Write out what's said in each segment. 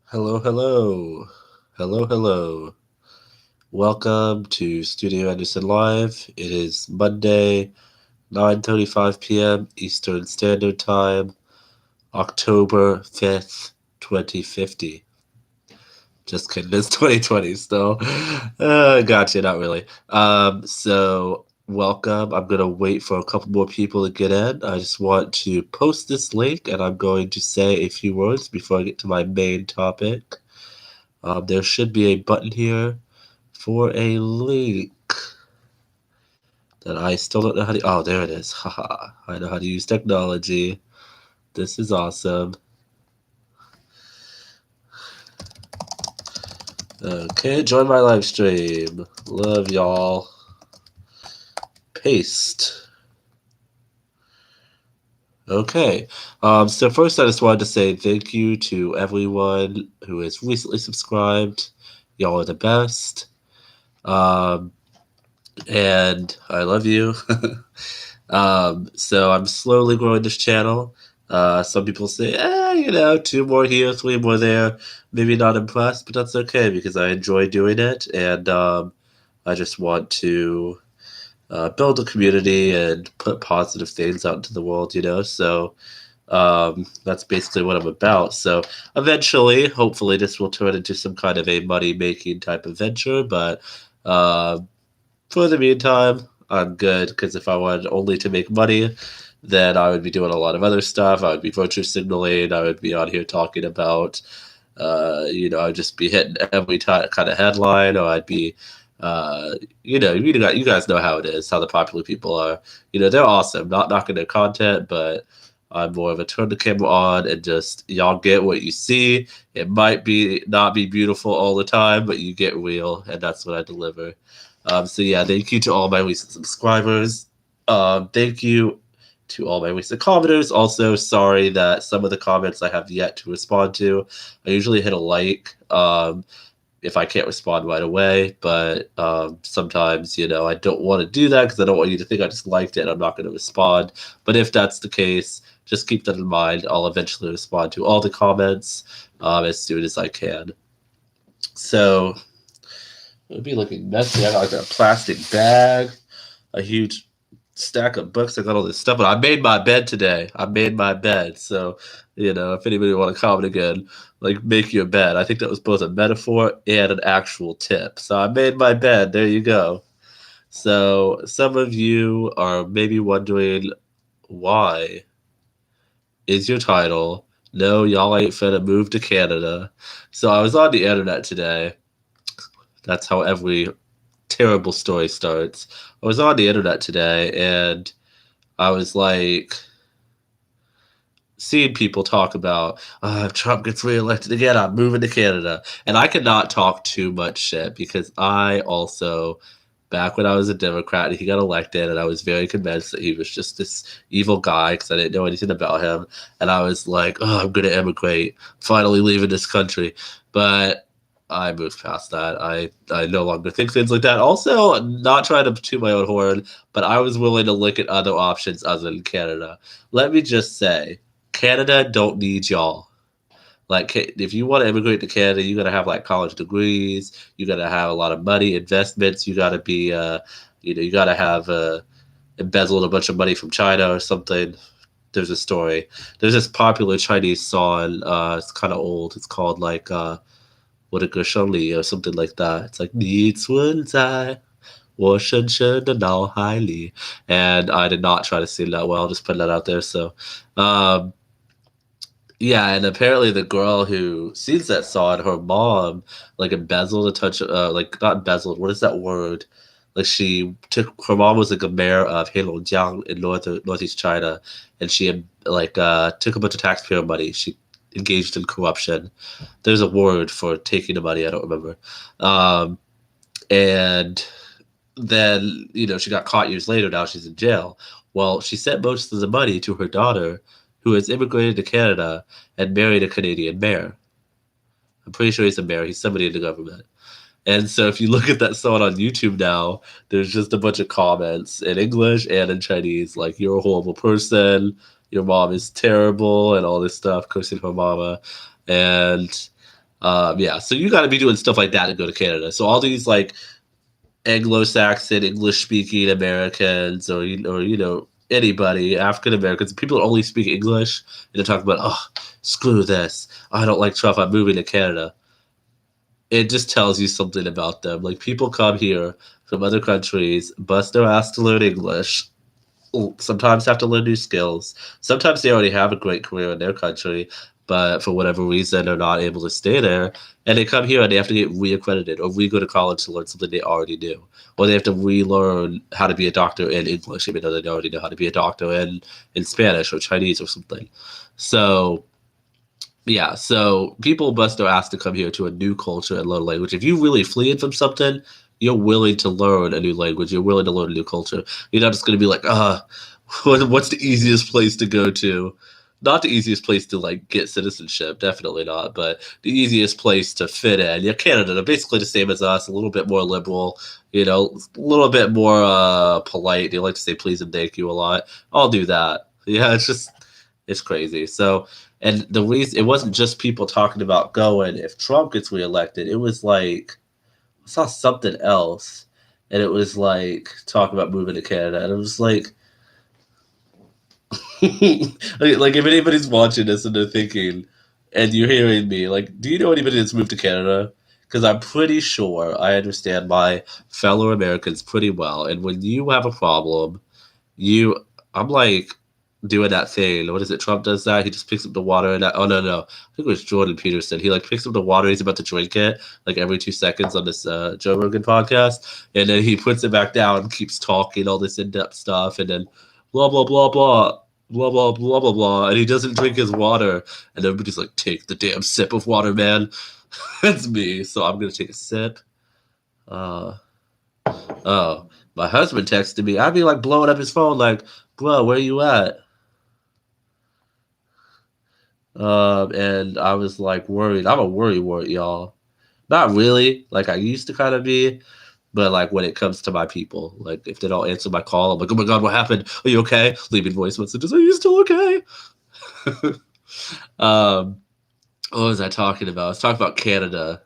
Hello, hello. Hello, hello. Welcome to Studio Anderson Live. It is Monday, 9:35 p.m. Eastern Standard Time, October 5th, 2050. Just kidding, it's 2020 still. Gotcha, not really. So welcome. I'm gonna wait for a couple more people to get in. I just want to post this link and I'm going to say a few words before I get to my main topic. There should be a button here for a link that I still don't know how to. Oh, there it is. Haha. I know how to use technology. This is awesome. Okay, join my live stream. Love y'all. Paste. Okay. So first, I just wanted to say thank you to everyone who has recently subscribed. Y'all are the best. Um, and I love you. So I'm slowly growing this channel. Some people say, two more here, three more there. Maybe not impressed, but that's okay because I enjoy doing it, and I just want to build a community and put positive things out into the world, So that's basically what I'm about. So eventually, hopefully, this will turn into some kind of a money making type of venture, but. Uh, for the meantime, I'm good because if I wanted only to make money, then I would be doing a lot of other stuff. I would be virtue signaling. I would be on here talking about, I'd just be hitting every kind of headline, or I'd be, uh, you guys know how it is, how the popular people are. They're awesome. Not knocking their content, but I'm more of a turn the camera on and just y'all get what you see. It might be not be beautiful all the time, but you get real, and that's what I deliver. So yeah, thank you to all my recent subscribers. Thank you to all my recent commenters. Also, sorry that some of the comments I have yet to respond to. I usually hit a like if I can't respond right away, but sometimes I don't want to do that because I don't want you to think I just liked it and I'm not going to respond. But if that's the case, just keep that in mind. I'll eventually respond to all the comments as soon as I can. So it'd be looking messy. I got like a plastic bag, a huge stack of books. I got all this stuff, but I made my bed today. I made my bed. So, if anybody want to comment again, like make your bed. I think that was both a metaphor and an actual tip. So I made my bed. There you go. So some of you are maybe wondering why is your title No, Y'all Ain't Finna Move to Canada. So I was on the internet today. That's how every terrible story starts. I was on the internet today and I was like seeing people talk about if Trump gets reelected again, I'm moving to Canada. And I could not talk too much shit because I also, back when I was a Democrat and he got elected, and I was very convinced that he was just this evil guy because I didn't know anything about him. And I was like, oh, I'm going to emigrate, finally leaving this country. But I moved past that. I no longer think things like that. Also, not trying to toot my own horn, but I was willing to look at other options other than Canada. Let me just say, Canada don't need y'all. Like, if you want to immigrate to Canada, you gotta have like college degrees. You gotta have a lot of money, investments. You gotta be, you gotta have embezzled a bunch of money from China or something. There's a story. There's this popular Chinese song. It's kind of old. It's called like "What a Li" or something like that. It's like "你存在我深深的脑海里," and I did not try to sing that well. Just putting that out there. So, um, yeah, and apparently the girl who sings that song, her mom, like embezzled a touch, like not embezzled. What is that word? Like she took her mom was like a mayor of Heilongjiang in northeast China, and she like took a bunch of taxpayer money. She engaged in corruption. There's a word for taking the money. I don't remember. Um, and then she got caught years later. Now she's in jail. Well, she sent most of the money to her daughter, who has immigrated to Canada and married a Canadian mayor. I'm pretty sure he's a mayor. He's somebody in the government. And so if you look at that song on YouTube now, there's just a bunch of comments in English and in Chinese, like "you're a horrible person," "your mom is terrible," and all this stuff, cursing her mama. And Yeah, so you got to be doing stuff like that to go to Canada. So all these like Anglo-Saxon, English-speaking Americans, or anybody, African Americans, people that only speak English, and they're talking about, oh, screw this, I don't like Trump, I'm moving to Canada. It just tells you something about them. Like people come here from other countries, bust their ass to learn English, sometimes have to learn new skills. Sometimes they already have a great career in their country, but for whatever reason, they're not able to stay there. And they come here and they have to get reaccredited or re go to college to learn something they already knew. Or they have to relearn how to be a doctor in English, even though they already know how to be a doctor in Spanish or Chinese or something. So, yeah, so people bust their ass to come here to a new culture and learn a language. If you really fleeing from something, you're willing to learn a new language. You're willing to learn a new culture. You're not just going to be like, what's the easiest place to go to? Not the easiest place to like get citizenship, definitely not, but the easiest place to fit in. Yeah, Canada, they're basically the same as us, a little bit more liberal, a little bit more polite. They like to say please and thank you a lot. I'll do that. Yeah, it's crazy. So, and the reason it wasn't just people talking about going if Trump gets reelected, it was like I saw something else, and it was like talking about moving to Canada, and it was like, like if anybody's watching this and they're thinking, and you're hearing me, like, do you know anybody that's moved to Canada? Because I'm pretty sure I understand my fellow Americans pretty well, and when you have a problem, you, I'm like doing that thing. What is it? Trump does that. He just picks up the water and oh no, I think it was Jordan Peterson. He like picks up the water. He's about to drink it like every 2 seconds on this Joe Rogan podcast, and then he puts it back down, and keeps talking all this in depth stuff, and then blah blah blah blah. Blah blah blah blah blah, and he doesn't drink his water, and everybody's like, "Take the damn sip of water, man." That's me, so I'm gonna take a sip. Uh, oh, my husband texted me. I'd be like blowing up his phone, like, "Bro, where you at?" And I was like worried. I'm a worry wart, y'all. Not really, like I used to kind of be, but like when it comes to my people, like if they don't answer my call, I'm like, oh my god, what happened? Are you okay? Leaving voice messages. Are you still okay? um, what was I talking about? I was talking about Canada.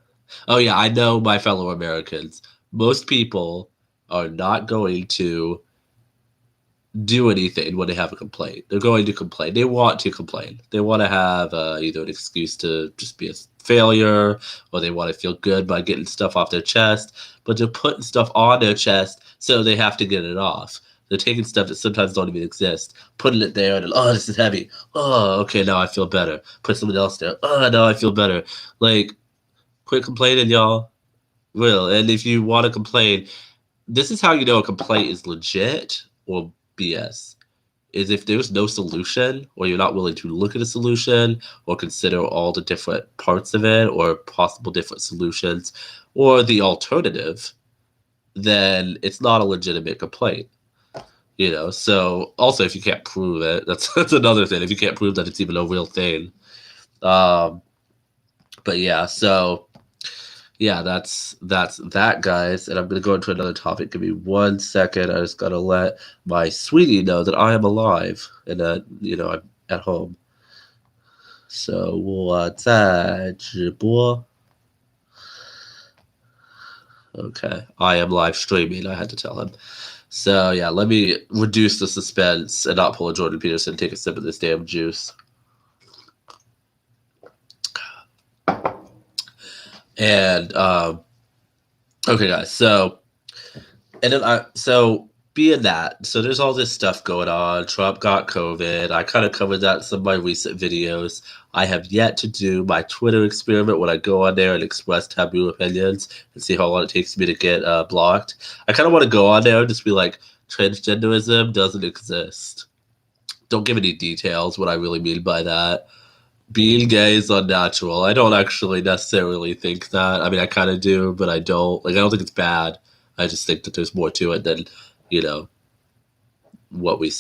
Oh yeah, I know my fellow Americans. Most people are not going to do anything when they have a complaint. They're going to complain. They want to complain. They want to have either an excuse to just be a failure, or they want to feel good by getting stuff off their chest. But they're putting stuff on their chest, so they have to get it off. They're taking stuff that sometimes don't even exist, putting it there, and oh, this is heavy. Oh, okay, now I feel better. Put something else there. Oh, now I feel better. Like, quit complaining, y'all. Real. And if you want to complain, this is how you know a complaint is legit or BS. Is if there's no solution, or you're not willing to look at a solution or consider all the different parts of it or possible different solutions or the alternative, then it's not a legitimate complaint. So also if you can't prove it, that's another thing. If you can't prove that it's even a real thing. Um, but yeah, so yeah, that's that, guys. And I'm gonna go into another topic. Give me 1 second. I just gotta let my sweetie know that I am alive and that I'm at home. So 我在直播. Okay, I am live streaming. I had to tell him. So yeah, let me reduce the suspense and not pull a Jordan Peterson. Take a sip of this damn juice. And okay, guys. So being that, so there's all this stuff going on. Trump got COVID. I kind of covered that in some of my recent videos. I have yet to do my Twitter experiment when I go on there and express taboo opinions and see how long it takes me to get blocked. I kind of want to go on there and just be like, transgenderism doesn't exist. Don't give any details what I really mean by that. Being gay is unnatural. I don't actually necessarily think that. I mean, I kind of do, but I don't. Like, I don't think it's bad. I just think that there's more to it than, you know, what we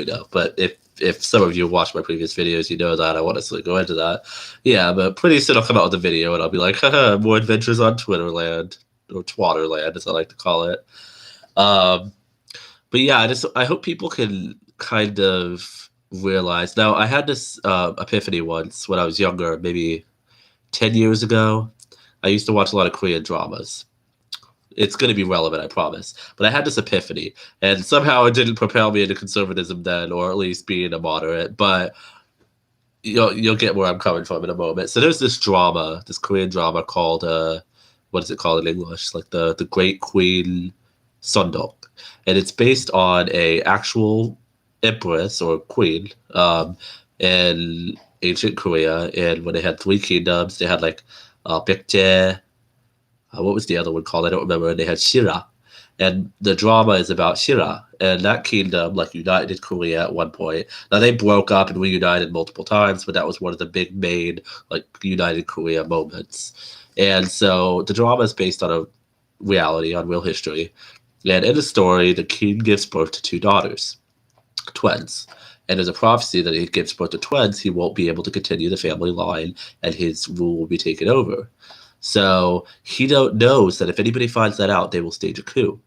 know. But if some of you watch my previous videos, you know that I want to go into that. Yeah, but pretty soon I'll come out with a video and I'll be like, haha, more adventures on Twitterland, or Twatterland, as I like to call it. But yeah, I hope people can kind of realize. Now, I had this epiphany once when I was younger, maybe 10 years ago, I used to watch a lot of Korean dramas. It's going to be relevant, I promise. But I had this epiphany, and somehow it didn't propel me into conservatism then, or at least being a moderate. But you'll get where I'm coming from in a moment. So there's this drama, this Korean drama called what is it called in English? Like the Great Queen Sundok, and it's based on a actual empress or queen in ancient Korea. And when they had three kingdoms, they had like Baekje, what was the other one called? I don't remember. And they had Shira, and the drama is about Shira and that kingdom, like united Korea at one point. Now they broke up and reunited multiple times, but that was one of the big main like united Korea moments. And so the drama is based on a reality, on real history. And in the story, the king gives birth to two daughters, twins. And there's a prophecy that if he gives birth to twins, he won't be able to continue the family line and his rule will be taken over. So he don't knows that if anybody finds that out, they will stage a coup.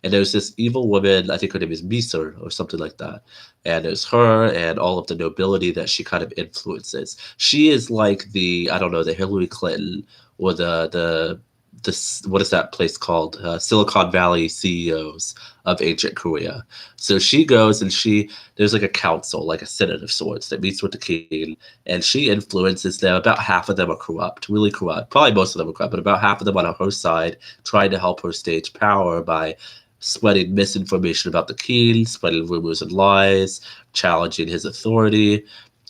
And there's this evil woman, I think her name is Miser or something like that. And there's her and all of the nobility that she kind of influences. She is like the, I don't know, the Hillary Clinton or the this, what is that place called? Silicon Valley CEOs of ancient Korea. So she goes and there's like a council, like a senate of sorts that meets with the king, and she influences them. About half of them are corrupt, really corrupt. Probably most of them are corrupt, but about half of them on her side, trying to help her stage power by spreading misinformation about the king, spreading rumors and lies, challenging his authority.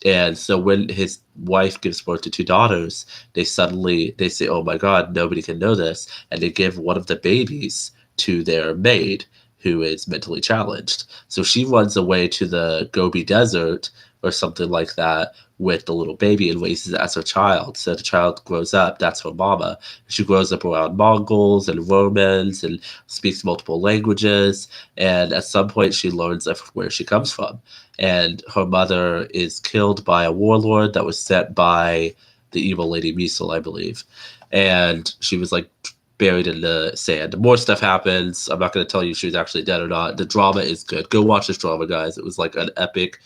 And so when his wife gives birth to two daughters, they say, "Oh my God, nobody can know this," and they give one of the babies to their maid, who is mentally challenged. So she runs away to the Gobi Desert or something like that with the little baby and raises it as her child. So the child grows up, that's her mama. She grows up around Mongols and Romans and speaks multiple languages. And at some point, she learns of where she comes from. And her mother is killed by a warlord that was sent by the evil Lady Misel, I believe. And she was like buried in the sand. More stuff happens. I'm not going to tell you if she was actually dead or not. The drama is good. Go watch this drama, guys. It was like an epic,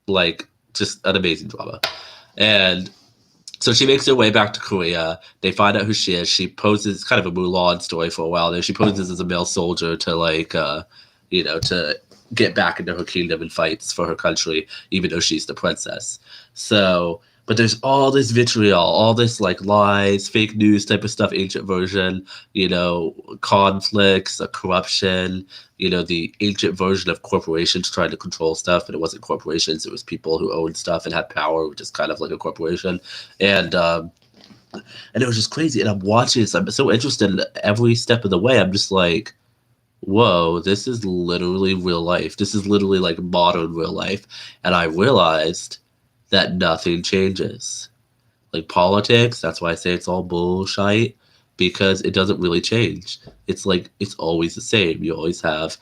like just an amazing drama. And so she makes her way back to Korea. They find out who she is. She poses kind of a Mulan story for a while there. She poses as a male soldier to to get back into her kingdom and fights for her country, even though she's the princess. So, but there's all this vitriol, all this like lies, fake news type of stuff, ancient version, conflicts, corruption, the ancient version of corporations trying to control stuff, and it wasn't corporations, it was people who owned stuff and had power, which is kind of like a corporation. And it was just crazy. And I'm watching this, I'm so interested in every step of the way. I'm just like, whoa, this is literally real life. This is literally like modern real life. And I realized that nothing changes. Like politics, that's why I say it's all bullshit, because it doesn't really change. It's like it's always the same. You always have,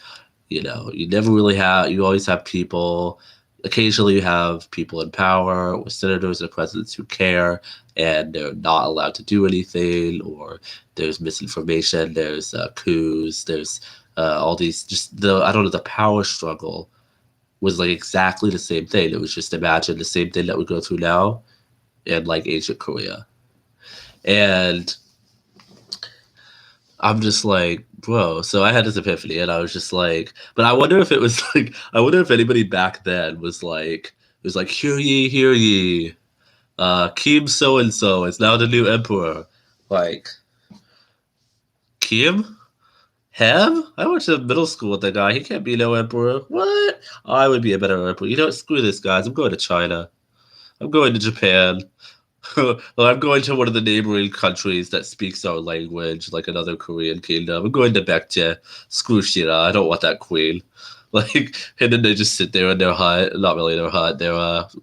you always have people. Occasionally, you have people in power or senators or presidents who care and they're not allowed to do anything, or there's misinformation, there's coups, there's all these, just I don't know, the power struggle was like exactly the same thing. It was just, imagine the same thing that we go through now in like ancient Korea. And I'm just like, bro. So I had this epiphany, and I was just like, but I wonder if it was like, I wonder if anybody back then was like, hear ye, Kim so and so is now the new emperor. Like, Kim? Him? I went to middle school with that guy. He can't be no emperor. What? I would be a better emperor. You know what? Screw this, guys. I'm going to China. I'm going to Japan. Well, I'm going to one of the neighboring countries that speaks our language, like another Korean kingdom. I'm going to Baekje. Screw Shira. I don't want that queen. Like, and then they just sit there in their hut. Not really their hut. They're,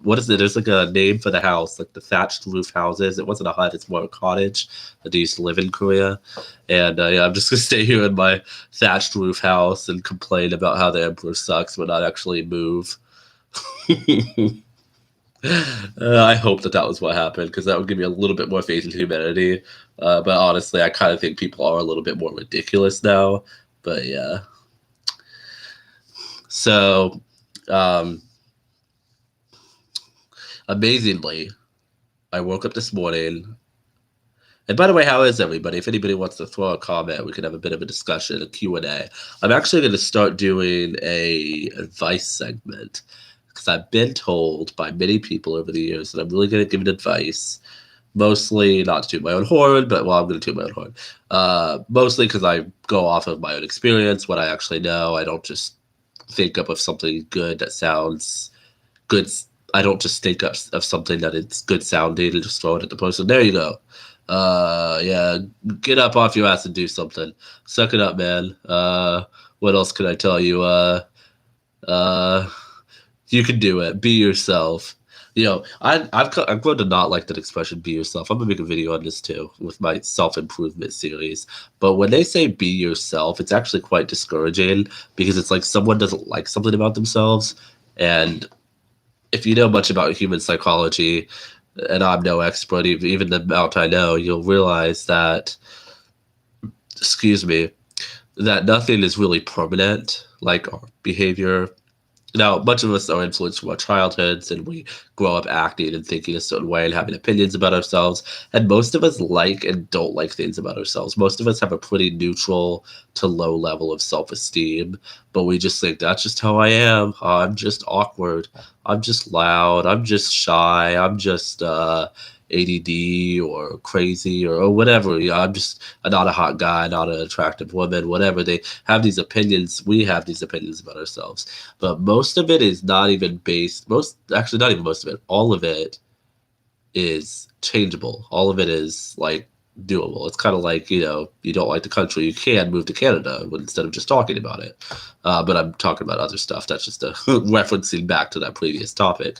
what is it? There's like a name for the house, like the thatched roof houses. It wasn't a hut, it's more a cottage that they used to live in Korea. And yeah, I'm just going to stay here in my thatched roof house and complain about how the emperor sucks, but not actually move. I hope that was what happened, because that would give me a little bit more faith in humanity. But honestly, I kind of think people are a little bit more ridiculous now. But yeah. So, um, amazingly, I woke up this morning. And by the way, how is everybody? If anybody wants to throw a comment, we can have a bit of a discussion, a Q&A. I'm actually going to start doing a advice segment because I've been told by many people over the years that I'm really good at giving advice. Mostly not to toot my own horn, but well, I'm going to toot my own horn. Mostly because I go off of my own experience, what I actually know. I don't just think up of something good that sounds good. I don't just think of something that it's good sounding and just throw it at the person. There you go. Yeah, get up off your ass and do something. Suck it up, man. What else can I tell you? Uh, you can do it. Be yourself. I've grown to not like that expression, be yourself. I'm gonna make a video on this too with my self-improvement series. But when they say be yourself, it's actually quite discouraging because it's like someone doesn't like something about themselves. And if you know much about human psychology, and I'm no expert, even the amount I know, you'll realize that, excuse me, that nothing is really permanent, like our behavior. Now, much of us are influenced from our childhoods, and we grow up acting and thinking a certain way and having opinions about ourselves. And most of us like and don't like things about ourselves. Most of us have a pretty neutral to low level of self esteem, but we just think that's just how I am. I'm just awkward. I'm just loud. I'm just shy. I'm just ADD or crazy or whatever. I'm just not a hot guy, not an attractive woman, whatever. They have these opinions. We have these opinions about ourselves. But most of it is not even based, actually, not even most of it, all of it is changeable. All of it is like doable. It's kind of like, you don't like the country, you can move to Canada instead of just talking about it. But I'm talking about other stuff. That's just referencing back to that previous topic.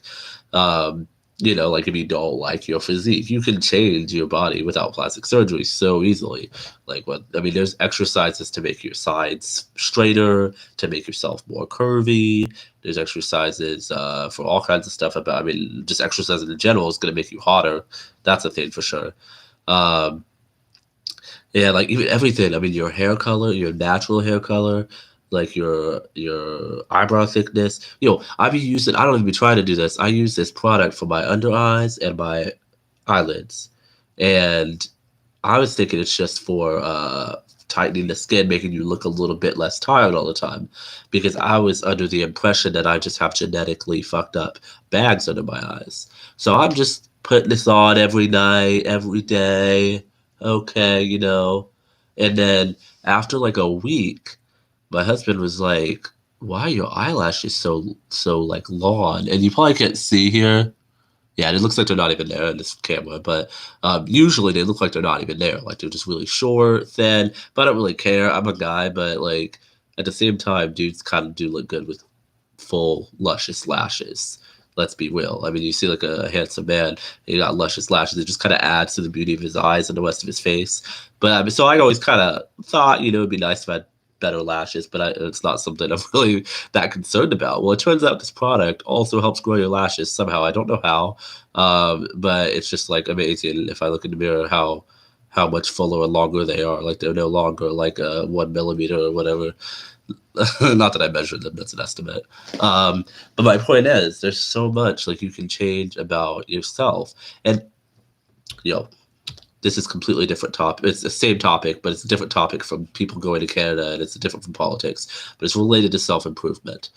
Like if you don't like your physique, you can change your body without plastic surgery so easily. There's exercises to make your sides straighter, to make yourself more curvy. There's exercises for all kinds of stuff just exercising in general is going to make you hotter. That's a thing for sure. Yeah, like even everything. Your hair color, your natural hair color, like your eyebrow thickness. I be using. I don't even be trying to do this. I use this product for my under eyes and my eyelids, and I was thinking it's just for tightening the skin, making you look a little bit less tired all the time, because I was under the impression that I just have genetically fucked up bags under my eyes. So I'm just putting this on every night, every day. Okay, and then after like a week, my husband was like, "Why are your eyelashes so like long?" And you probably can't see here. Yeah, and it looks like they're not even there in this camera, but usually they look like they're not even there. Like they're just really short, thin. But I don't really care. I'm a guy, but like at the same time, dudes kind of do look good with full luscious lashes. Let's be real. You see like a handsome man, and he got luscious lashes. It just kind of adds to the beauty of his eyes and the rest of his face. But so I always kind of thought, it'd be nice if I had better lashes, but it's not something I'm really that concerned about. Well, it turns out this product also helps grow your lashes somehow. I don't know how, but it's just like amazing if I look in the mirror how much fuller and longer they are. Like they're no longer like a 1 millimeter or whatever. Not that I measured them, that's an estimate. But my point is, there's so much like you can change about yourself, and this is completely different topic. It's the same topic, but it's a different topic from people going to Canada, and it's different from politics. But it's related to self-improvement.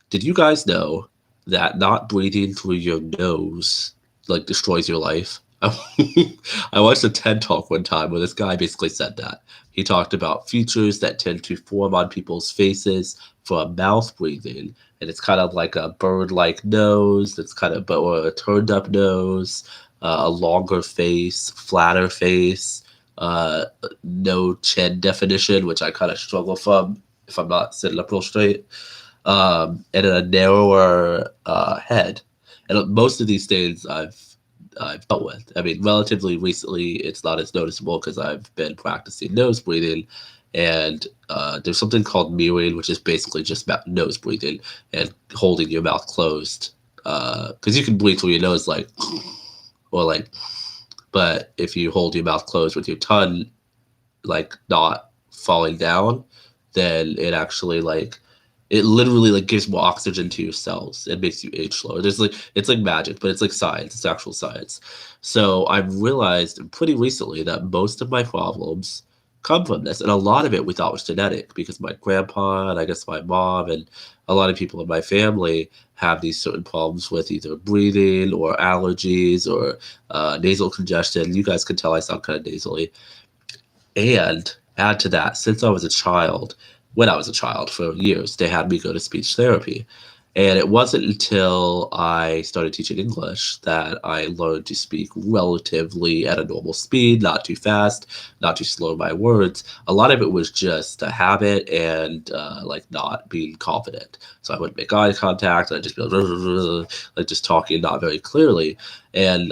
Did you guys know that not breathing through your nose like destroys your life? I watched a TED talk one time where this guy basically said that. He talked about features that tend to form on people's faces for mouth breathing, and it's kind of like a bird-like nose that's or a turned-up nose, a longer face, flatter face, no chin definition, which I kind of struggle from if I'm not sitting up real straight, and a narrower head. And most of these things I've dealt with. Relatively recently, it's not as noticeable because I've been practicing nose breathing, and there's something called mirroring, which is basically just nose breathing and holding your mouth closed. Because you can breathe through your nose but if you hold your mouth closed with your tongue not falling down, then it actually It literally like gives more oxygen to your cells. It makes you age slower. There's like it's like magic, but it's like science. It's actual science. So I've realized pretty recently that most of my problems come from this, and a lot of it we thought was genetic because my grandpa and I guess my mom and a lot of people in my family have these certain problems with either breathing or allergies or nasal congestion. You guys can tell I sound kind of nasally. And add to that, since I was a child, when I was a child for years, they had me go to speech therapy. And it wasn't until I started teaching English that I learned to speak relatively at a normal speed, not too fast, not too slow in my words. A lot of it was just a habit and like not being confident. So I wouldn't make eye contact. I'd just be like just talking not very clearly. And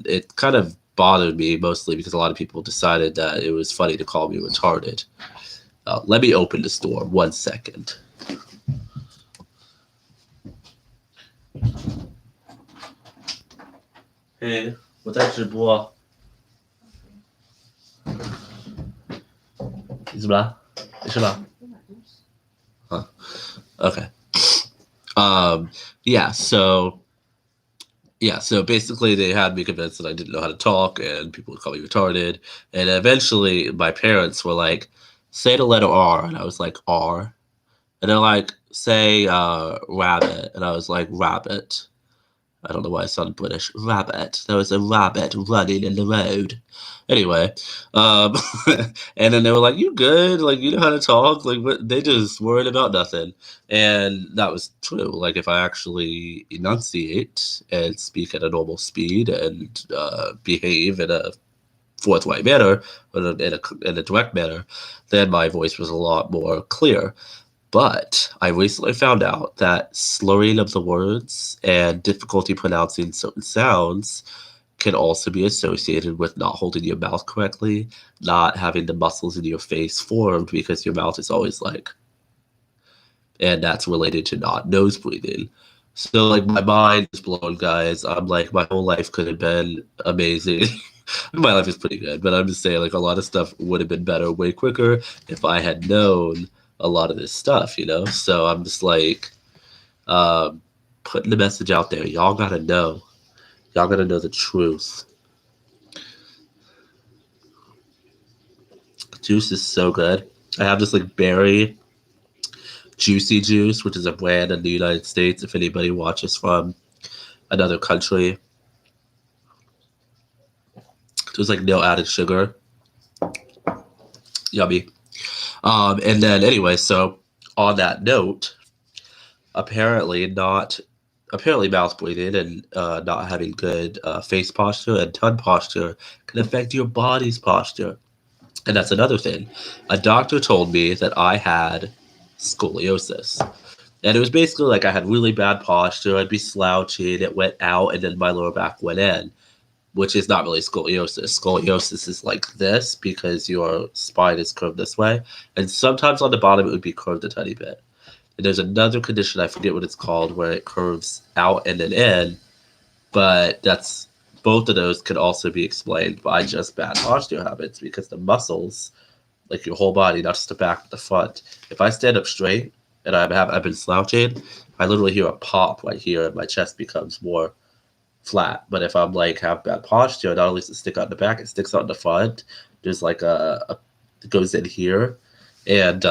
it kind of bothered me mostly because a lot of people decided that it was funny to call me retarded. Let me open this door 1 second. Hey, 我在直播，你怎么了？没事吧？Okay. Um, yeah, so yeah, so basically they had me convinced that I didn't know how to talk and people would call me retarded. And eventually my parents were like, say the letter R. And I was like, R. And they're like, say rabbit. And I was like, rabbit. I don't know why I sound British. Rabbit. There was a rabbit running in the road. Anyway, um, and then they were like, "You good? Like you know how to talk? Like they just worried about nothing." And that was true. Like if I actually enunciate and speak at a normal speed and behave in a forthright manner, or in a direct manner, then my voice was a lot more clear. But I recently found out that slurring of the words and difficulty pronouncing certain sounds can also be associated with not holding your mouth correctly, not having the muscles in your face formed because your mouth is always like, and that's related to not nose breathing. So, like, my mind is blown, guys. I'm like, my whole life could have been amazing. My life is pretty good, but I'm just saying, like, a lot of stuff would have been better way quicker if I had known a lot of this stuff, you know? So I'm just like, um, putting the message out there. Y'all gotta know. Y'all gotta know the truth. Juice is so good. I have this, like, berry juicy juice, which is a brand in the United States. If anybody watches from another country, there's like no added sugar. Yummy. And then anyway, so on that note, apparently mouth breathing and not having good face posture and tongue posture can affect your body's posture. And that's another thing. A doctor told me that I had scoliosis. And it was basically like I had really bad posture. I'd be slouching, it went out, and then my lower back went in, which is not really scoliosis. Scoliosis is like this because your spine is curved this way. And sometimes on the bottom it would be curved a tiny bit. And there's another condition, I forget what it's called, where it curves out and then in, but that's both of those could also be explained by just bad posture habits because the muscles, like your whole body, not just the back but the front. If I stand up straight and I've been slouching, I literally hear a pop right here and my chest becomes more flat. But if I'm like have bad posture, not only does it stick out in the back, it sticks out in the front. There's like a it goes in here, and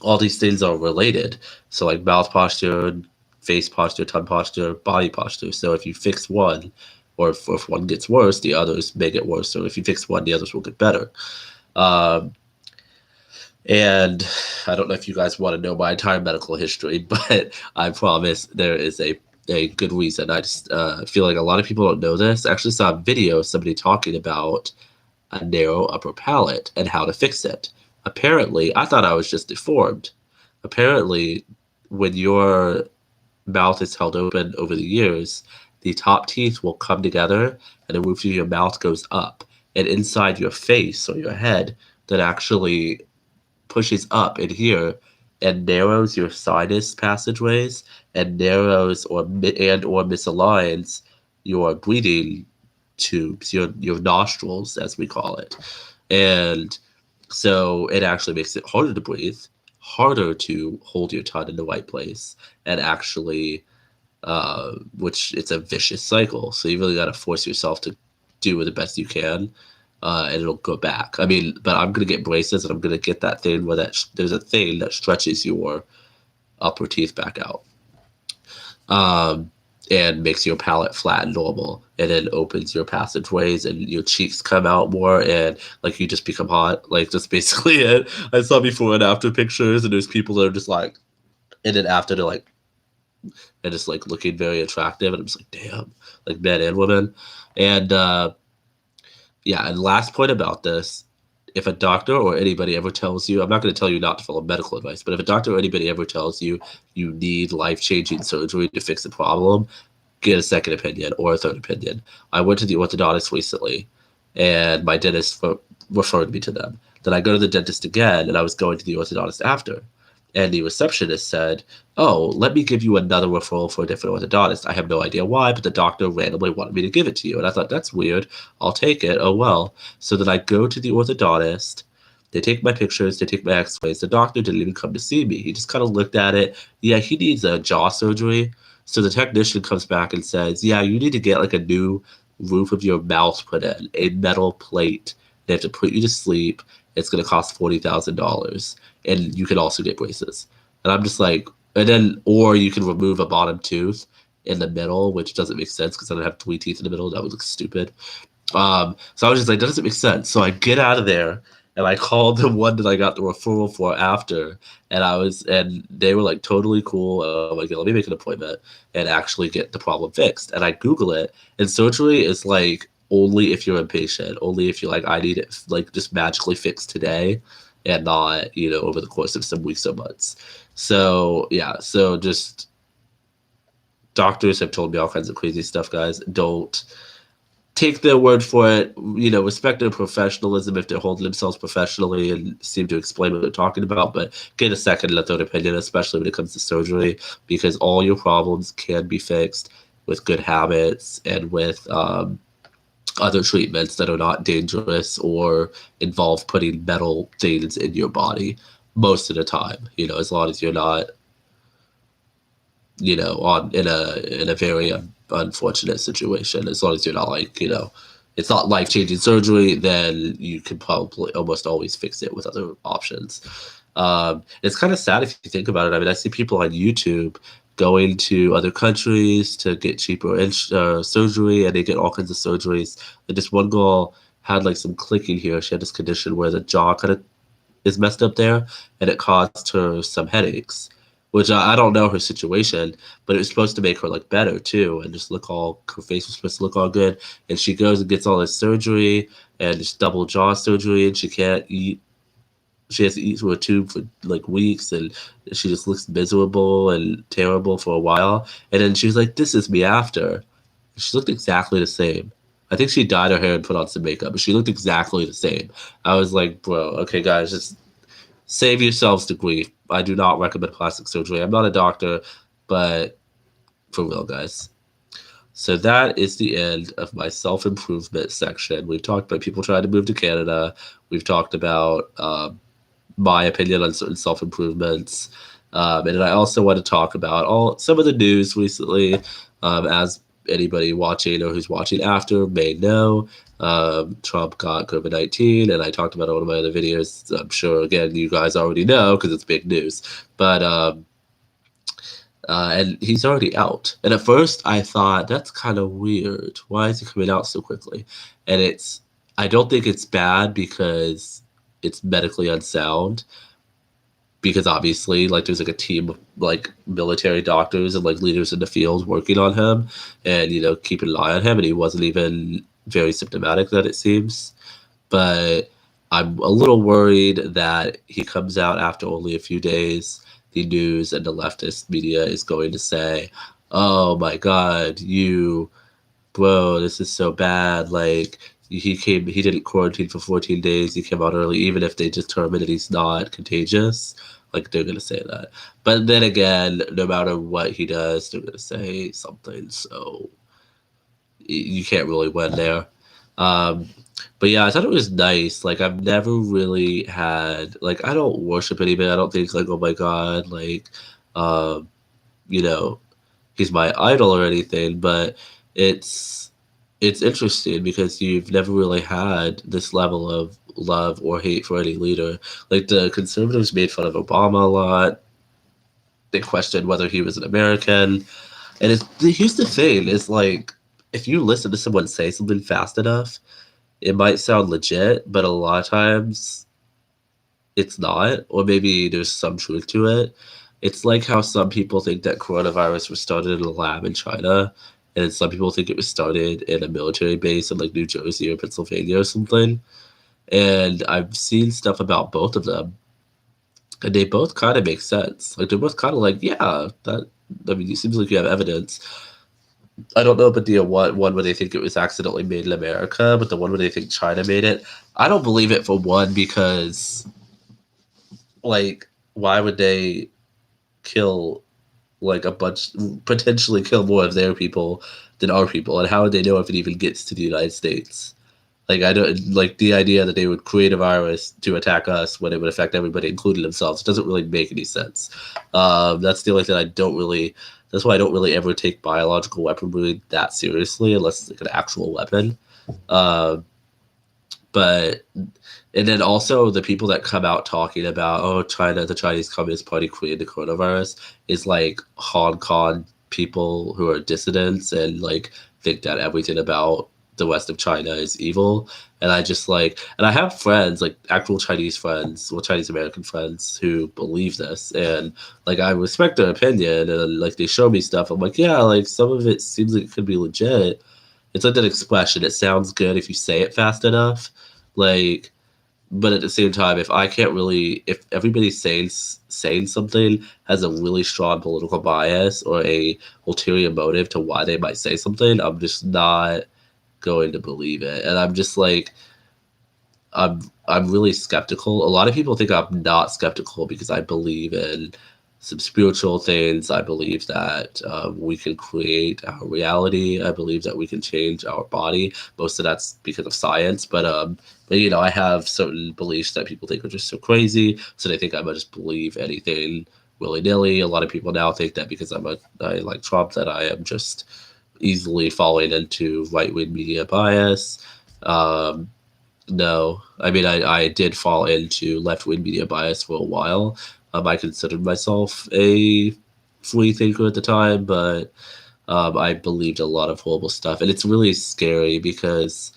all these things are related. So like mouth posture, face posture, tongue posture, body posture. So if you fix one, or if one gets worse, the others may get worse. Or if you fix one, the others will get better. Um, and I don't know if you guys want to know my entire medical history, but I promise there is a good reason. I just feel like a lot of people don't know this. I actually saw a video of somebody talking about a narrow upper palate and how to fix it. Apparently, I thought I was just deformed. Apparently, when your mouth is held open over the years, the top teeth will come together and the roof of your mouth goes up. And inside your face or your head, that actually pushes up in here and narrows your sinus passageways and narrows or misaligns your breathing tubes, your nostrils, as we call it. And so it actually makes it harder to breathe, harder to hold your tongue in the right place and actually, which it's a vicious cycle. So you really got to force yourself to do the best you can, and it'll go back. I mean, but I'm gonna get braces, and I'm gonna get that thing where there's a thing that stretches your upper teeth back out, um, and makes your palate flat and normal, and then opens your passageways, and your cheeks come out more, and like you just become hot. Like that's basically it. I saw before and after pictures, and there's people that are just like, and then after they're like, and just like looking very attractive, and I'm just like, damn, like men and women, and yeah. And last point about this, if a doctor or anybody ever tells you, I'm not going to tell you not to follow medical advice, but if a doctor or anybody ever tells you you need life changing surgery to fix a problem, get a second opinion or a third opinion. I went to the orthodontist recently, and my dentist referred me to them. Then I go to the dentist again, and I was going to the orthodontist after. And the receptionist said, "Oh, let me give you another referral for a different orthodontist." I have no idea why, but the doctor randomly wanted me to give it to you. And I thought, that's weird. I'll take it. Oh, well. So then I go to the orthodontist. They take my pictures, they take my x rays. The doctor didn't even come to see me. He just kind of looked at it. Yeah, he needs a jaw surgery. So the technician comes back and says, "Yeah, you need to get like a new roof of your mouth put in, a metal plate. They have to put you to sleep. It's going to cost $40,000. And you can also get braces." And I'm just like, and then, or you can remove a bottom tooth in the middle, which doesn't make sense because I don't have 3 teeth in the middle. That would look stupid. So I was just like, that doesn't make sense. So I get out of there, and I called the one that I got the referral for after, and they were like totally cool. I'm like, let me make an appointment and actually get the problem fixed. And I Google it, and surgery is like only if you're impatient, only if you're like, I need it like just magically fixed today, and not over the course of some weeks or months. So yeah, so just doctors have told me all kinds of crazy stuff, guys. Don't take their word for it. Respect their professionalism if they're holding themselves professionally and seem to explain what they're talking about, but get a second and a third opinion, especially when it comes to surgery, because all your problems can be fixed with good habits and with other treatments that are not dangerous or involve putting metal things in your body most of the time, as long as you're not on in a very unfortunate situation. As long as you're not like, it's not life changing surgery, then you can probably almost always fix it with other options. It's kind of sad if you think about it. I mean, I see people on YouTube going to other countries to get cheaper surgery, and they get all kinds of surgeries. And this one girl had like some clicking here. She had this condition where the jaw kind of is messed up there, and it caused her some headaches, which I don't know her situation, but it was supposed to make her look better too, and just look all, her face was supposed to look all good. And she goes and gets all this surgery, and it's double jaw surgery, and she can't eat. She has to eat through a tube for like weeks, and she just looks miserable and terrible for a while. And then she was like, "This is me after." She looked exactly the same. I think she dyed her hair and put on some makeup, but she looked exactly the same. I was like, bro, okay, guys, just save yourselves the grief. I do not recommend plastic surgery. I'm not a doctor, but for real, guys. So that is the end of my self-improvement section. We've talked about people trying to move to Canada. We've talked about my opinion on certain self-improvements. And then I also want to talk about some of the news recently, as anybody watching or who's watching after may know. Trump got COVID-19, and I talked about it in one of my other videos. I'm sure, again, you guys already know because it's big news. But and he's already out. And at first, I thought, that's kind of weird. Why is he coming out so quickly? And I don't think it's bad because it's medically unsound. Because obviously, like, there's like a team of like military doctors and like leaders in the field working on him, and keeping an eye on him, and he wasn't even very symptomatic, that it seems. But I'm a little worried that he comes out after only a few days. The news and the leftist media is going to say, "Oh my God, bro, this is so bad. Like, he didn't quarantine for 14 days. He came out early, even if they determine that he's not contagious." Like, they're going to say that. But then again, no matter what he does, they're going to say something. So you can't really win there. Um, but yeah, I thought it was nice. Like I've never really had like I don't worship anybody. I don't think like oh my god um you know he's my idol or anything. But it's it's interesting because you've never really had this level of love or hate for any leader. Like the conservatives made fun of Obama a lot. They questioned whether he was an American. And here's the thing: is like if you listen to someone say something fast enough, it might sound legit, but a lot of times it's not, or maybe there's some truth to it. It's like how some people think that coronavirus was started in a lab in China, and some people think it was started in a military base in like New Jersey or Pennsylvania or something. And I've seen stuff about both of them, and they both kind of make sense. Like they're both kind of like, yeah, that. I mean, it seems like you have evidence. I don't know about the one where they think it was accidentally made in America, but the one where they think China made it. I don't believe it for one because, like, why would they kill like a bunch, potentially kill more of their people than our people, and how would they know if it even gets to the United States? Like, I don't like the idea that they would create a virus to attack us when it would affect everybody, including themselves. It doesn't really make any sense. That's the only thing I don't really. That's why I don't really ever take biological weaponry that seriously, unless it's like an actual weapon. Uh, but and then also the people that come out talking about oh China, the Chinese Communist Party created the coronavirus is like Hong Kong people who are dissidents and like think that everything about the west of China is evil. And I just like and I have friends like actual Chinese friends, well Chinese American friends who believe this, and like I respect their opinion, and like they show me stuff. I'm like, yeah, like some of it seems like it could be legit. It's like that expression. It sounds good if you say it fast enough. Like, but at the same time, if I can't really, if everybody saying something has a really strong political bias or a ulterior motive to why they might say something, I'm just not going to believe it. And I'm just like, I'm really skeptical. A lot of people think I'm not skeptical because I believe in some spiritual things. I believe that we can create our reality. I believe that we can change our body. Most of that's because of science, but you know, I have certain beliefs that people think are just so crazy, so they think I might just believe anything willy nilly. A lot of people now think that because I like Trump that I am just easily falling into right wing media bias. Um, no, I mean I did fall into left wing media bias for a while. I considered myself a free thinker at the time, but I believed a lot of horrible stuff, and it's really scary because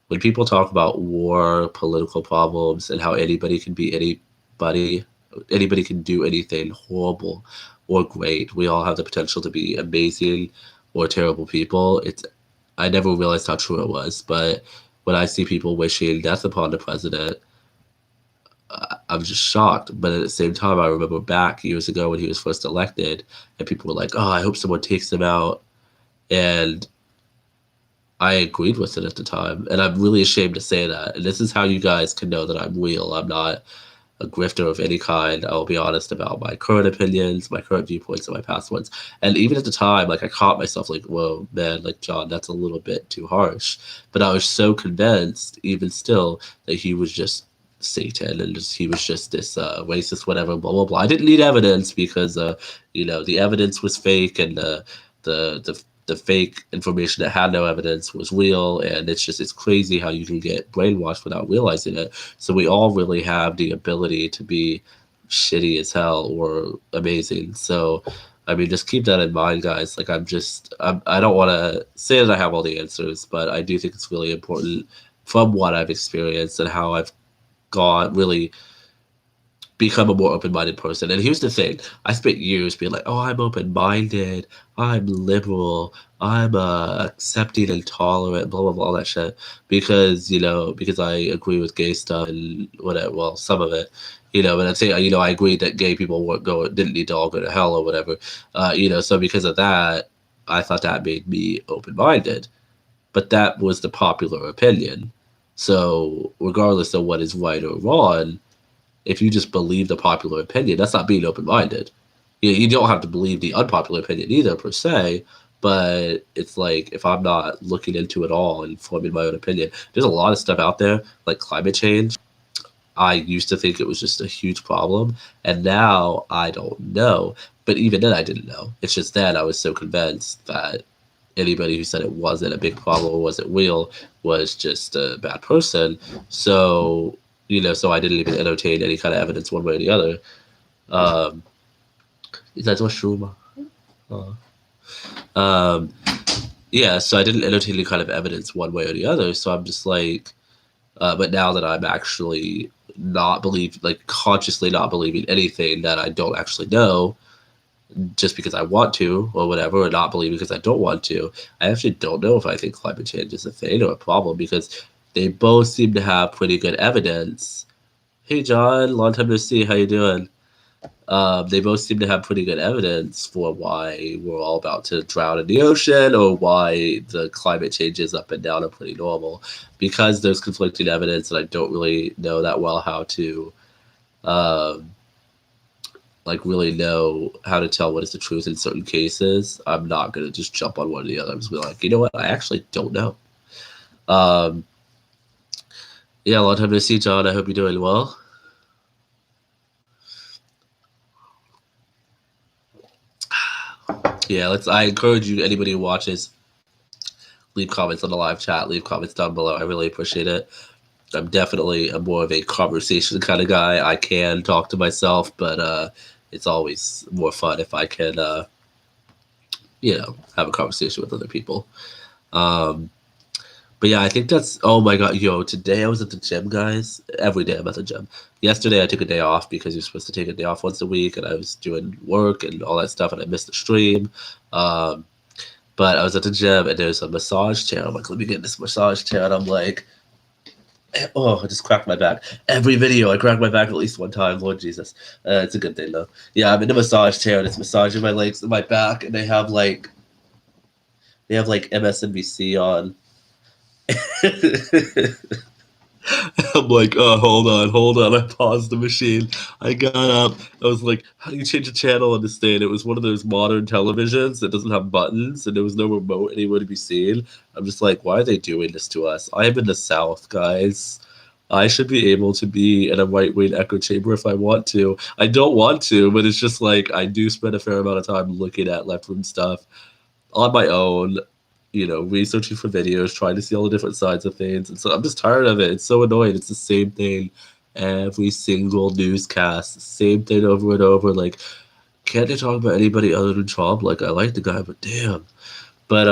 when people talk about war, political problems, and how anybody, anybody can do anything horrible or great. We all have the potential to be amazing or terrible people. It's I never realized how true it was, but when I see people wishing death upon the president, I'm just shocked. But at the same time, I remember back years ago when he was first elected, and people were like, "Oh, I hope someone takes him out," and I agreed with it at the time, and I'm really ashamed to say that. And this is how you guys can know that I'm real. I'm not a grifter of any kind. I will be honest about my current opinions, my current viewpoints, and my past ones. And even at the time, like I caught myself like, whoa, man, like John, that's a little bit too harsh. But I was so convinced, even still, that he was just Satan and he was just this racist, whatever, blah blah blah. I didn't need evidence because you know, the evidence was fake, and the the the fake information that had no evidence was real. And it's crazy how you can get brainwashed without realizing it. So we all really have the ability to be shitty as hell or amazing. So I mean, just keep that in mind, guys. Like I don't want to say that I have all the answers, but I do think it's really important from what I've experienced and how I've got really become a more open-minded person. And here's the thing: I spent years being like, "Oh, I'm open-minded, I'm liberal, I'm accepting and tolerant, blah blah blah, all that shit," because you know, because I agree with gay stuff and whatever. Well, some of it, you know, but I'd say you know I agreed that gay people didn't need to all go to hell or whatever, you know. So because of that, I thought that made me open-minded, but that was the popular opinion. So regardless of what is right or wrong, if you just believe the popular opinion, that's not being open minded. You don't have to believe the unpopular opinion either, per se, But it's like, if I'm not looking into it all and forming my own opinion, there's a lot of stuff out there, like climate change. I used to think it was just a huge problem, and now I don't know. But even then, I didn't know. It's just then I was so convinced that anybody who said it wasn't a big problem or wasn't real was just a bad person. So, so I didn't even entertain any kind of evidence one way or the other. Um, that's what Shuma. Um, yeah, so I didn't entertain any kind of evidence one way or the other. So I'm just like, but now that I'm actually like consciously not believing anything that I don't actually know, just because I want to or whatever, or not believe because I don't want to, I actually don't know if I think climate change is a thing or a problem, because they both seem to have pretty good evidence. Hey John, long time no see. How you doing? They both seem to have pretty good evidence for why we're all about to drown in the ocean, or why the climate changes up and down are pretty normal. Because there's conflicting evidence, and I don't really know that well how to, um, like, really know how to tell what is the truth in certain cases. I'm not gonna just jump on one or the other. I'm just gonna be like, you know what? I actually don't know. Um, yeah, long time no see, John. I hope you're doing well. Yeah, I encourage you, anybody who watches, leave comments on the live chat, leave comments down below. I really appreciate it. I'm definitely more of a conversation kind of guy. I can talk to myself, but it's always more fun if I can, have a conversation with other people. But yeah, I think that's, oh my God, today I was at the gym, guys. Every day I'm at the gym. Yesterday I took a day off because you're supposed to take a day off once a week, and I was doing work and all that stuff, and I missed the stream. But I was at the gym, and there's a massage chair. I'm like, let me get this massage chair. And I'm like, oh, I just cracked my back. Every video, I crack my back at least one time. Lord Jesus. It's a good thing, though. Yeah, I'm in a massage chair, and it's massaging my legs and my back, and they have MSNBC on. I'm like, oh, hold on. I paused the machine. I got up. I was like, how do you change a channel on this thing? It was one of those modern televisions that doesn't have buttons, and there was no remote anywhere to be seen. I'm just like, why are they doing this to us? I am in the South, guys. I should be able to be in a right-wing echo chamber if I want to. I don't want to, but it's just like, I do spend a fair amount of time looking at left-wing stuff on my own, researching for videos, trying to see all the different sides of things. And so I'm just tired of it. It's so annoying. It's the same thing every single newscast, same thing over and over. Like, can't they talk about anybody other than Trump? Like, I like the guy, but damn. But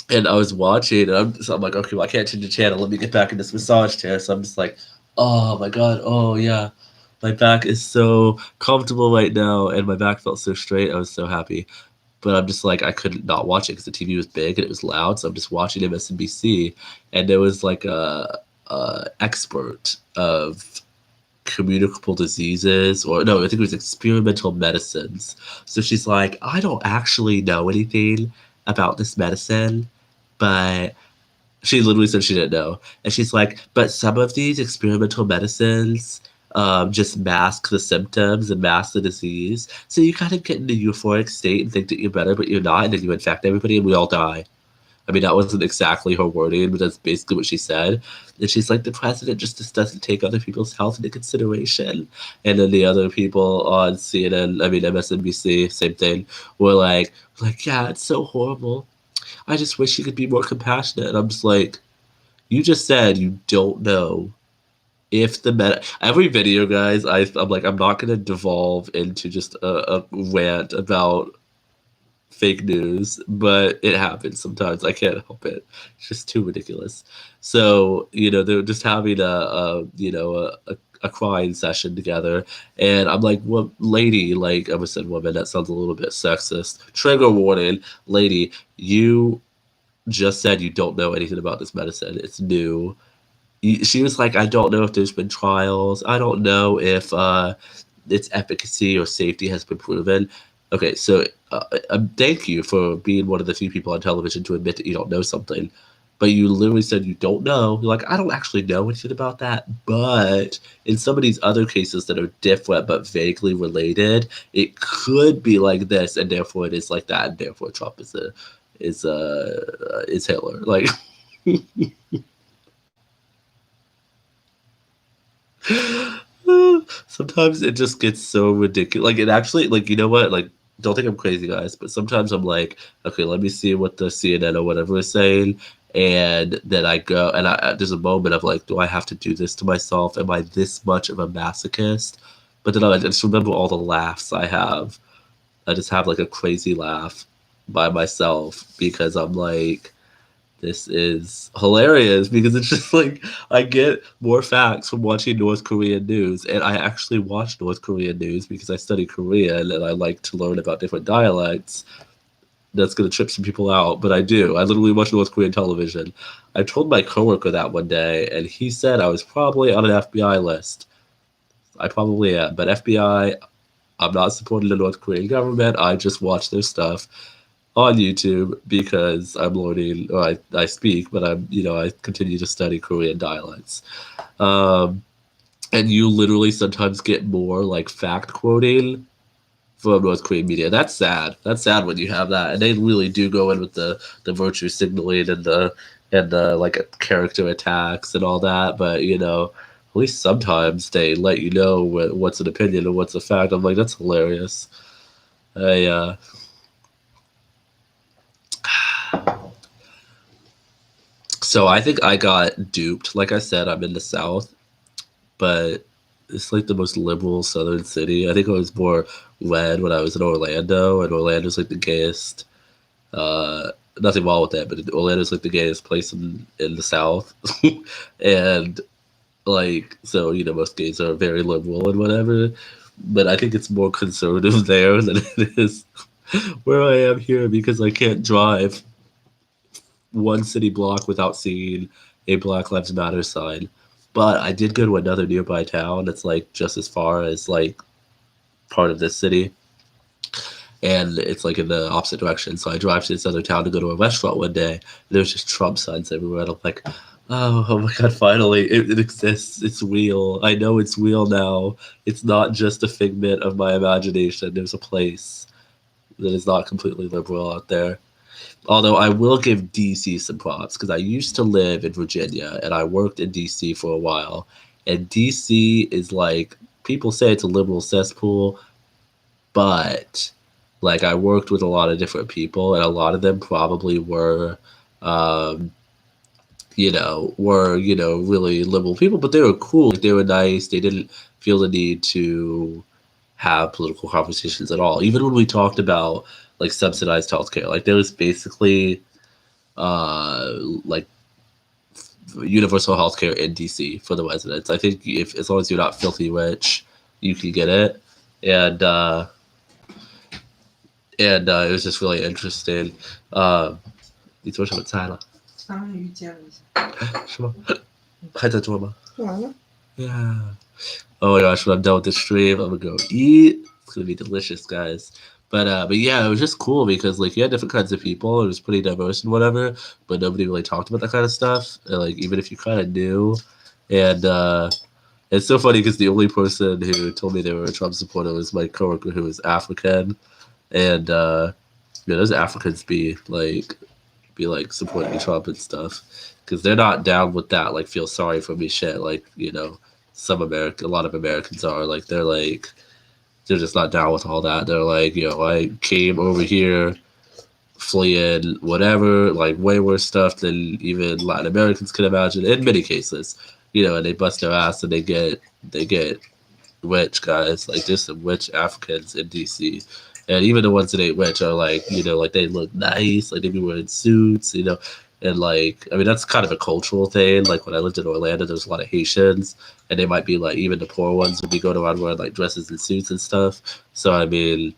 and I was watching, and I'm like, okay, well, I can't change the channel. Let me get back in this massage chair. So I'm just like, oh my God, oh yeah. My back is so comfortable right now, and my back felt so straight. I was so happy. But I'm just like, I couldn't not watch it because the TV was big and it was loud. So I'm just watching MSNBC, and there was like a expert of communicable diseases, or no, I think it was experimental medicines. So she's like, I don't actually know anything about this medicine, but she literally said she didn't know. And she's like, but some of these experimental medicines just mask the symptoms and mask the disease. So you kind of get in a euphoric state and think that you're better, but you're not. And then you infect everybody and we all die. I mean, that wasn't exactly her wording, but that's basically what she said. And she's like, the president just doesn't take other people's health into consideration. And then the other people on CNN, I mean, MSNBC, same thing, were like, yeah, it's so horrible. I just wish you could be more compassionate. And I'm just like, you just said you don't know if every video, guys, I'm like, I'm not going to devolve into just a rant about fake news, but it happens sometimes. I can't help it. It's just too ridiculous. So, they're just having a crying session together, and I'm like, well, lady, like, I said woman, that sounds a little bit sexist. Trigger warning, lady, you just said you don't know anything about this medicine. It's new. She was like, I don't know if there's been trials. I don't know if its efficacy or safety has been proven. Okay, so thank you for being one of the few people on television to admit that you don't know something. but you literally said you don't know. You're like, I don't actually know anything about that. But in some of these other cases that are different but vaguely related, it could be like this, and therefore it is like that, and therefore Trump is Hitler. Like, sometimes it just gets so ridiculous. Like, it actually, like, you know what? Like, don't think I'm crazy, guys, but sometimes I'm like, okay, let me see what the CNN or whatever is saying. And then I go, and there's a moment of like, do I have to do this to myself? Am I this much of a masochist? But then I just remember all the laughs I have. I just have like a crazy laugh by myself because I'm like, this is hilarious because it's just like I get more facts from watching North Korean news, and I actually watch North Korean news because I study Korean and I like to learn about different dialects. That's gonna trip some people out, but I do. I literally watch North Korean television. I told my coworker that one day, and he said I was probably on an FBI list. I probably am, but FBI, I'm not supporting the North Korean government. I just watch their stuff on YouTube because I'm learning, or I speak, but I continue to study Korean dialects. Um, and you literally sometimes get more like fact quoting from North Korean media. That's sad. That's sad when you have that, and they really do go in with the virtue signaling and the like character attacks and all that. But at least sometimes they let you know what's an opinion and what's a fact. I'm like, that's hilarious. I So I think I got duped. Like I said, I'm in the South, but it's like the most liberal Southern city. I think I was more led when I was in Orlando, and Orlando's like the gayest. Uh, Nothing wrong with that, but Orlando's like the gayest place in the South, and like so most gays are very liberal and whatever. But I think it's more conservative there than it is where I am here because I can't drive one city block without seeing a Black Lives Matter sign. But I did go to another nearby town that's like just as far as like part of this city, and it's like in the opposite direction. So I drive to this other town to go to a restaurant one day. And there's just Trump signs everywhere, and I'm like, oh my god, finally it exists. It's real. I know it's real now. It's not just a figment of my imagination. There's a place that is not completely liberal out there. Although I will give DC some props because I used to live in Virginia and I worked in DC for a while. And DC is like, people say it's a liberal cesspool, but like I worked with a lot of different people and a lot of them probably um, really liberal people, but they were cool. Like, they were nice. They didn't feel the need to have political conversations at all. Even when we talked about like subsidized healthcare, like there was basically like universal healthcare in DC for the residents. I think if as long as you're not filthy rich, you can get it, and it was just really interesting. 你做什么菜了？是吗？还在做吗？做完了。Yeah. Oh my gosh, when I'm done with the stream, I'm gonna go eat. It's gonna be delicious, guys. But yeah, it was just cool because like you had different kinds of people. It was pretty diverse and whatever, but nobody really talked about that kind of stuff. And, like even if you kind of knew, and it's so funny because the only person who told me they were a Trump supporter was my coworker who was African, and those Africans be like supporting Trump and stuff because they're not down with that. Like feel sorry for me shit. Like a lot of Americans are like they're just not down with all that. They're like, I came over here fleeing whatever, like way worse stuff than even Latin Americans could imagine in many cases. And they bust their ass and they get rich guys. Like there's some rich Africans in DC. And even the ones that ain't rich are like, like they look nice, like they be wearing suits, and like I mean that's kind of a cultural thing. Like when I lived in Orlando, there's a lot of Haitians, and they might be like even the poor ones would be going around wearing like dresses and suits and stuff. So I mean,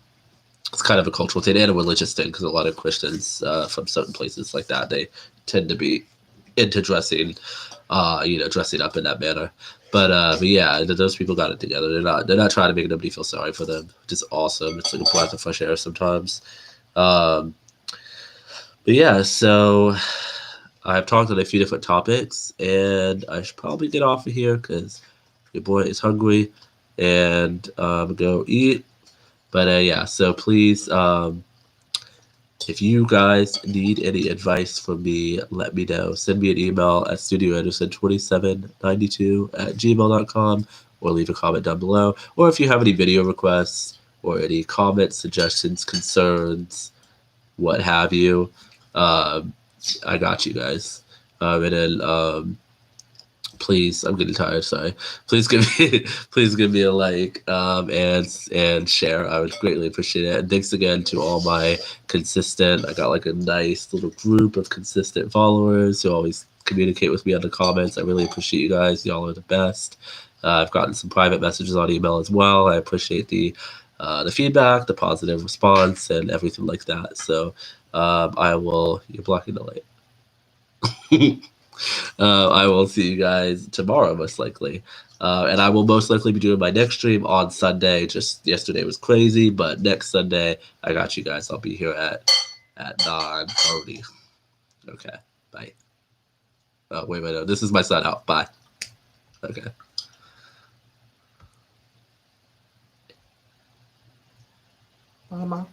it's kind of a cultural thing and a religious thing because a lot of Christians from certain places like that they tend to be into dressing up in that manner. But yeah, those people got it together. They're not trying to make nobody feel sorry for them, which is awesome. It's like a breath of fresh air sometimes. But yeah, so I've talked on a few different topics, and I should probably get off of here because your boy is hungry and go eat. But yeah, so please, if you guys need any advice from me, let me know. Send me an email at studioanderson2792@gmail.com or leave a comment down below. Or if you have any video requests or any comments, suggestions, concerns, what have you, I got you guys. And then please, I'm getting tired, sorry. Please give me please give me a like and share. I would greatly appreciate it. And thanks again to all my consistent, I got like a nice little group of consistent followers who always communicate with me on the comments. I really appreciate you guys. Y'all are the best. I've gotten some private messages on email as well. I appreciate the feedback, the positive response, and everything like that. So I will. You're blocking the light. I will see you guys tomorrow, most likely. And I will most likely be doing my next stream on Sunday. Just yesterday was crazy, but next Sunday, I got you guys. I'll be here at 9:30. Okay, bye. Oh, wait, no. This is my sign out. Bye. Okay. Mama.